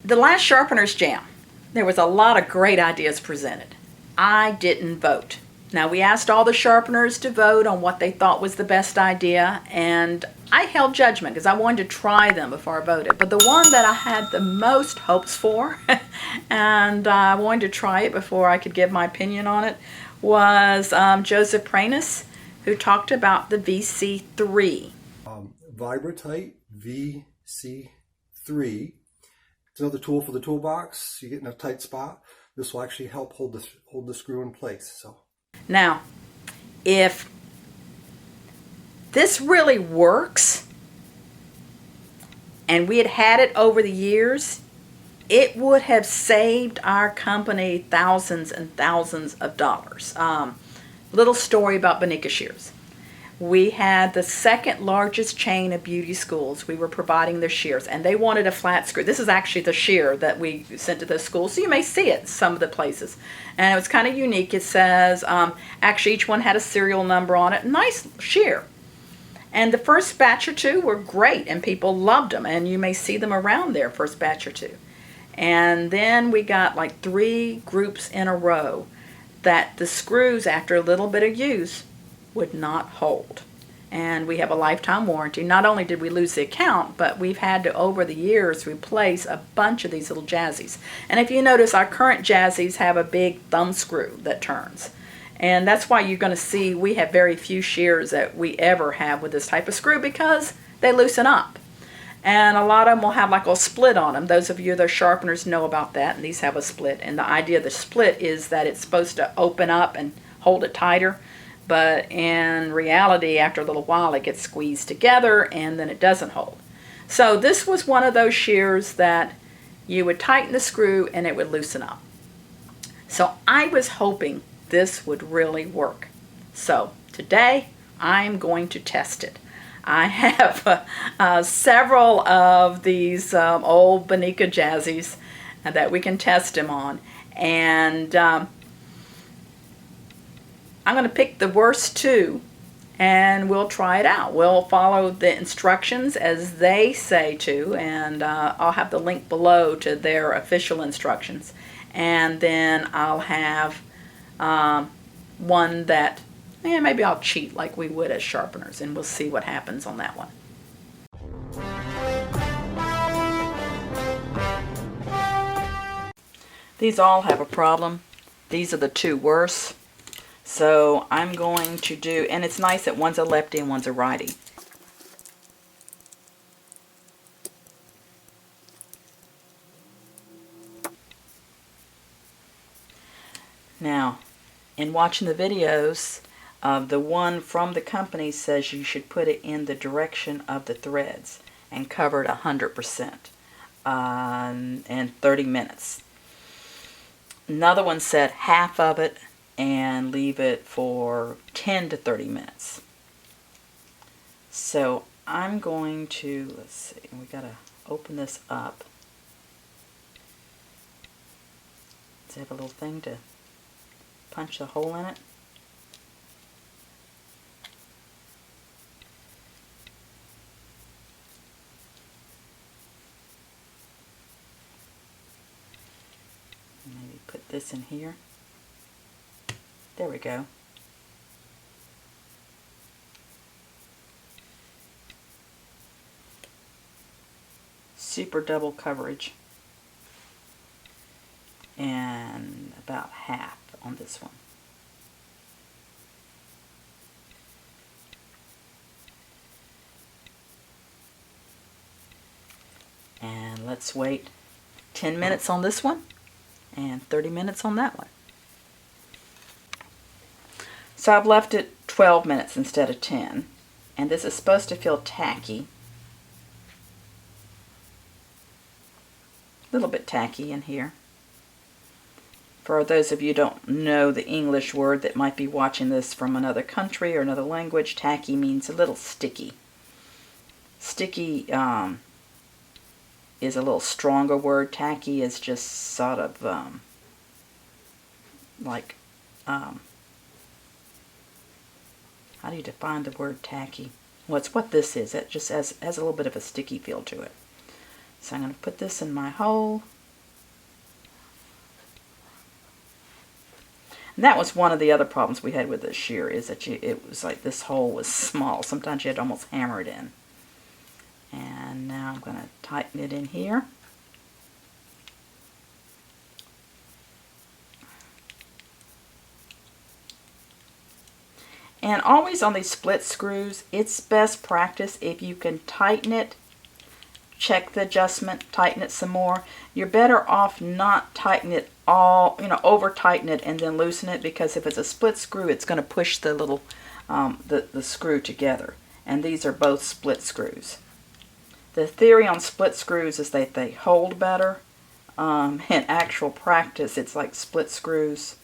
The last Sharpeners Jam, there was a lot of great ideas presented. I didn't vote. Now, we asked all the sharpeners to vote on what they thought was the best idea, and I held judgment because I wanted to try them before I voted. But the one that I had the most hopes for, and I wanted to try it before I could give my opinion on it, was Joseph Pranis, who talked about the VC-3. Vibra-tite VC-3. It's another tool for the toolbox. You get in a tight spot. This will actually help hold the screw in place. So now, if this really works, and we had had it over the years, it would have saved our company thousands and thousands of dollars. Little story about Bonika Shears. We had the second largest chain of beauty schools. We were providing their shears, and they wanted a flat screw. This is actually the shear that we sent to the school, so you may see it some of the places. And it was kind of unique. It says, actually each one had a serial number on it. Nice shear. And the first batch or two were great, and people loved them, and you may see them around there, first batch or two. And then we got like 3 groups in a row that the screws, after a little bit of use, would not hold. And we have a lifetime warranty. Not only did we lose the account, but we've had to, over the years, replace a bunch of these little jazzies. And if you notice, our current jazzies have a big thumb screw that turns. And that's why you're going to see we have very few shears that we ever have with this type of screw, because they loosen up. And a lot of them will have like a split on them. Those of you that are sharpeners know about that, and these have a split. And the idea of the split is that it's supposed to open up and hold it tighter. But in reality, after a little while, it gets squeezed together and then it doesn't hold. So this was one of those shears that you would tighten the screw and it would loosen up. So I was hoping this would really work. So today, I'm going to test it. I have several of these old Bonika jazzies that we can test them on. And I'm going to pick the worst 2 and we'll try it out. We'll follow the instructions as they say to, and I'll have the link below to their official instructions. And then I'll have one that, maybe I'll cheat like we would as sharpeners, and we'll see what happens on that one. These all have a problem. These are the 2 worst. So I'm going to do, and it's nice that one's a lefty and one's a righty. Now, in watching the videos, the one from the company says you should put it in the direction of the threads and cover it 100% in 30 minutes. Another one said half of it and leave it for 10 to 30 minutes. So I'm going to, let's see, we gotta open this up. Does it have a little thing to punch the hole in it? Maybe put this in here. There we go. Super double coverage. And about half on this one. And let's wait 10 minutes on this one and 30 minutes on that one. So I've left it 12 minutes instead of 10. And this is supposed to feel tacky. A little bit tacky in here. For those of you who don't know the English word that might be watching this from another country or another language, tacky means a little sticky. Sticky is a little stronger word. Tacky is just sort of like, how do you define the word tacky? Well, it's what this is. It just has a little bit of a sticky feel to it. So I'm going to put this in my hole And that was one of the other problems we had with this shear, is that it was like this hole was small. Sometimes you had to almost hammer it in. And now I'm going to tighten it in here. And always on these split screws, it's best practice if you can tighten it, check the adjustment, tighten it some more. You're better off not tighten it all, over tighten it and then loosen it, because if it's a split screw, it's going to push the little, the screw together. And these are both split screws. The theory on split screws is that they hold better. In actual practice, it's like split screws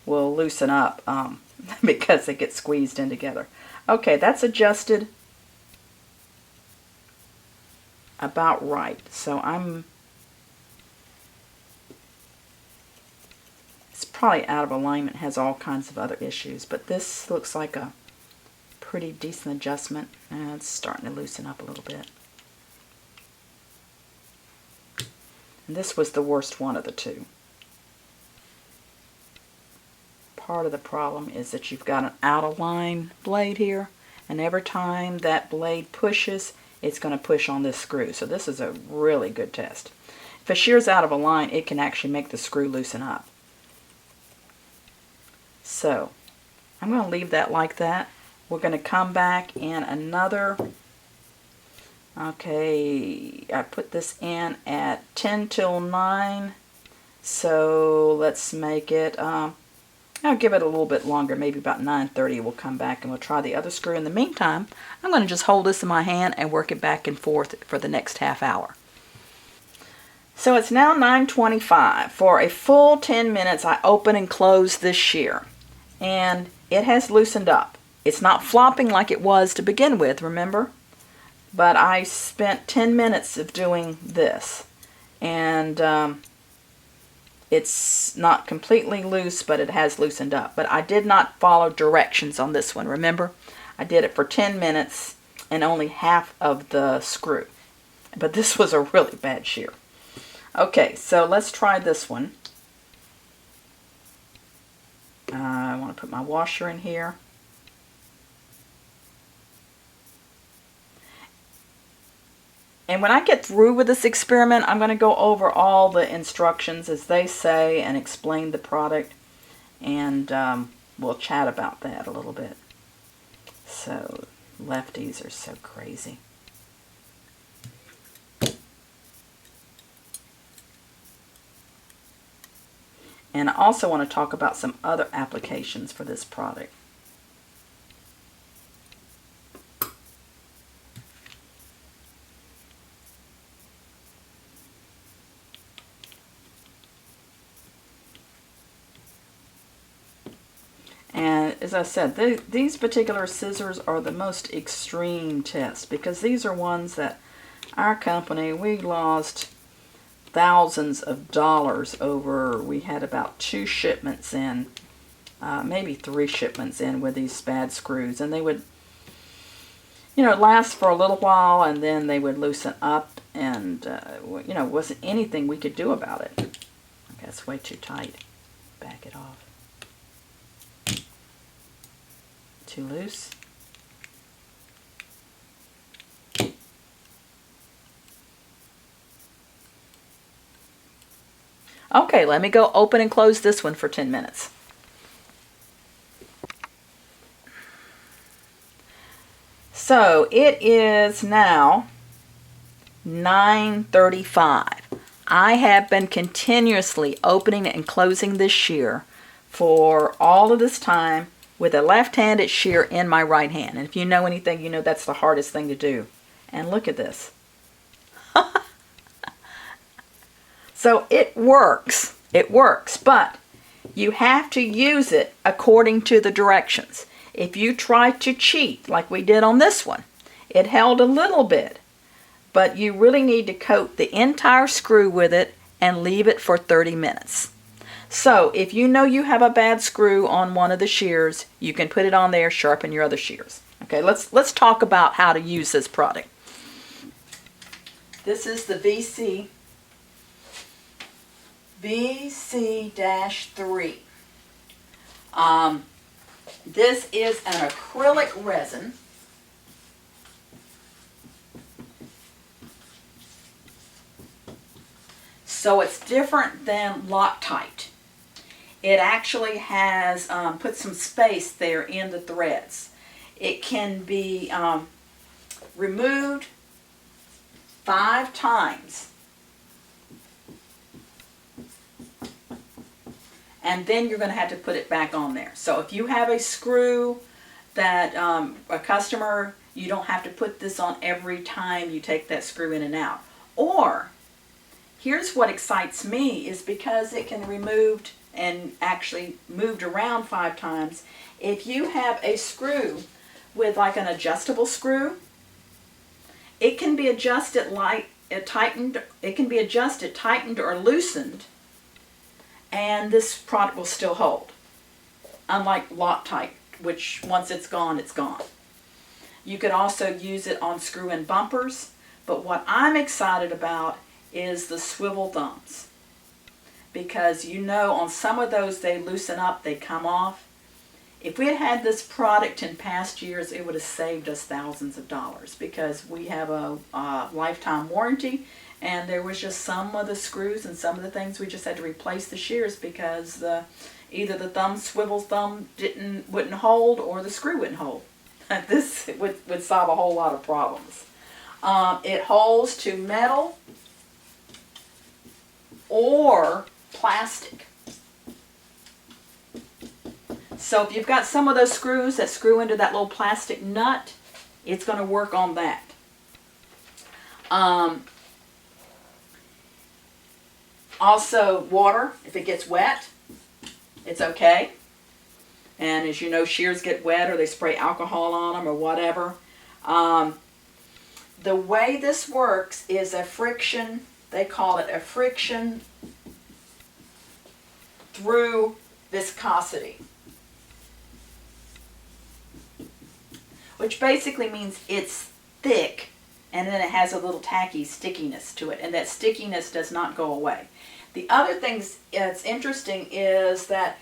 will loosen up because they get squeezed in together. Okay, that's adjusted about right. So it's probably out of alignment, has all kinds of other issues, but this looks like a pretty decent adjustment. And it's starting to loosen up a little bit. And this was the worst one of the two. Part of the problem is that you've got an out of line blade here, and every time that blade pushes, it's going to push on this screw. So this is a really good test. If a shear's out of a line, it can actually make the screw loosen up. So I'm going to leave that like that. We're going to come back in another, okay, I put this in at 10 till 9, so let's make it, I'll give it a little bit longer, maybe about 9:30 we'll come back and we'll try the other screw. In the meantime, I'm going to just hold this in my hand and work it back and forth for the next half hour. So it's now 9:25. For a full 10 minutes I open and close this shear, and it has loosened up. It's not flopping like it was to begin with, remember? But I spent 10 minutes of doing this, and it's not completely loose, but it has loosened up. But I did not follow directions on this one, remember? I did it for 10 minutes and only half of the screw. But this was a really bad shear. Okay, so let's try this one. I want to put my washer in here. And when I get through with this experiment, I'm going to go over all the instructions as they say and explain the product. And we'll chat about that a little bit. So, lefties are so crazy. And I also want to talk about some other applications for this product. And as I said, these particular scissors are the most extreme test, because these are ones that our company, we lost thousands of dollars over. We had about 2 shipments in, maybe 3 shipments in with these bad screws, and they would, last for a little while, and then they would loosen up, and wasn't anything we could do about it. Okay, it's way too tight. Back it off. Too loose. Okay, let me go open and close this one for 10 minutes. So it is now 9:35. I have been continuously opening and closing this shear for all of this time with a left-handed shear in my right hand. And if you know anything, you know that's the hardest thing to do. And look at this. So it works. It works, but you have to use it according to the directions. If you try to cheat like we did on this one, it held a little bit, but you really need to coat the entire screw with it and leave it for 30 minutes. So if you know you have a bad screw on one of the shears, you can put it on there, sharpen your other shears. Okay, let's talk about how to use this product. This is the VC-3. This is an acrylic resin. So it's different than Loctite. It actually has put some space there in the threads. It can be removed 5 times. And then you're going to have to put it back on there. So if you have a screw that a customer, you don't have to put this on every time you take that screw in and out. Or, here's what excites me, is because it can be removed and actually moved around 5 times. If you have a screw with like an adjustable screw, it can be adjusted tightened or loosened, and this product will still hold. Unlike Loctite, which once it's gone, it's gone. You could also use it on screw-in bumpers, but what I'm excited about is the swivel thumbs. Because you know, on some of those they loosen up, they come off. If we had had this product in past years, it would have saved us thousands of dollars, because we have a lifetime warranty, and there was just some of the screws and some of the things we just had to replace the shears because either the swivel thumb wouldn't hold, or the screw wouldn't hold. This would solve a whole lot of problems. It holds to metal or plastic. So if you've got some of those screws that screw into that little plastic nut, it's going to work on that. Also, water, if it gets wet, it's okay. And as you know, shears get wet, or they spray alcohol on them or whatever. The way this works is a friction, they call it a friction through viscosity, which basically means it's thick, and then it has a little tacky stickiness to it, and that stickiness does not go away. The other thing that's interesting is that,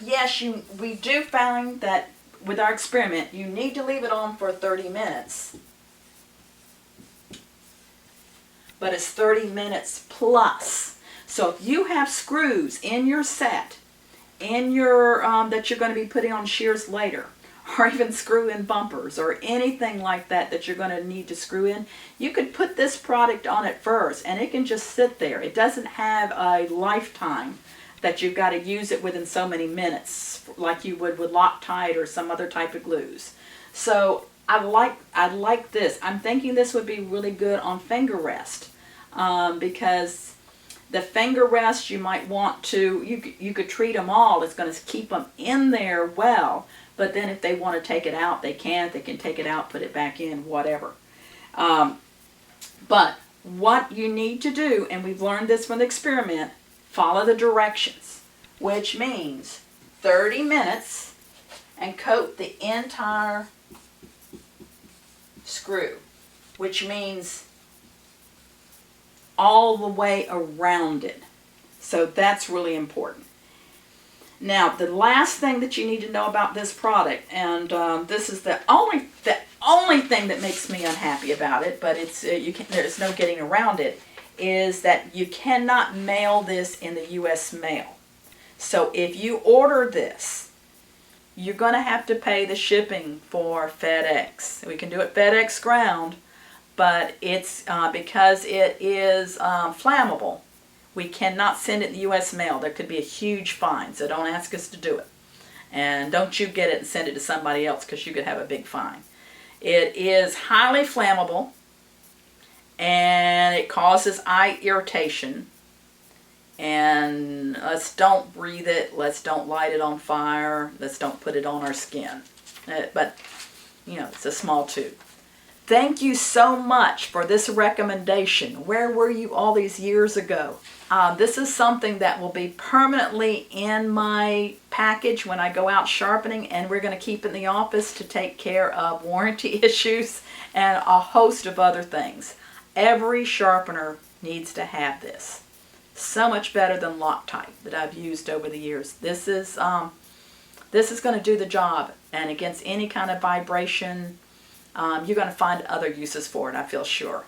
yes, we do find that with our experiment, you need to leave it on for 30 minutes. But it's 30 minutes plus. So if you have screws in your set, that you're going to be putting on shears later, or even screw-in bumpers, or anything like that you're going to need to screw in, you could put this product on it first, and it can just sit there. It doesn't have a lifetime that you've got to use it within so many minutes, like you would with Loctite or some other type of glues. So I like this. I'm thinking this would be really good on finger rest, because the finger rest, you might want to, you could treat them all. It's going to keep them in there well. But then if they want to take it out, they can take it out, put it back in, whatever. But what you need to do, and we've learned this from the experiment, follow the directions, which means 30 minutes and coat the entire screw, which means all the way around it. So that's really important. Now, the last thing that you need to know about this product, and this is the only thing that makes me unhappy about it, but there's no getting around it, is that you cannot mail this in the U.S. mail. So if you order this, you're going to have to pay the shipping for FedEx. We can do it FedEx ground, but it's because it is flammable. We cannot send it in the U.S. mail. There could be a huge fine, so don't ask us to do it. And don't you get it and send it to somebody else, because you could have a big fine. It is highly flammable, and it causes eye irritation. And let's don't breathe it. Let's don't light it on fire. Let's don't put it on our skin. But, you know, it's a small tube. Thank you so much for this recommendation. Where were you all these years ago? This is something that will be permanently in my package when I go out sharpening, and we're going to keep it in the office to take care of warranty issues and a host of other things. Every sharpener needs to have this. So much better than Loctite that I've used over the years. This is This is going to do the job, and against any kind of vibration, you're going to find other uses for it, I feel sure.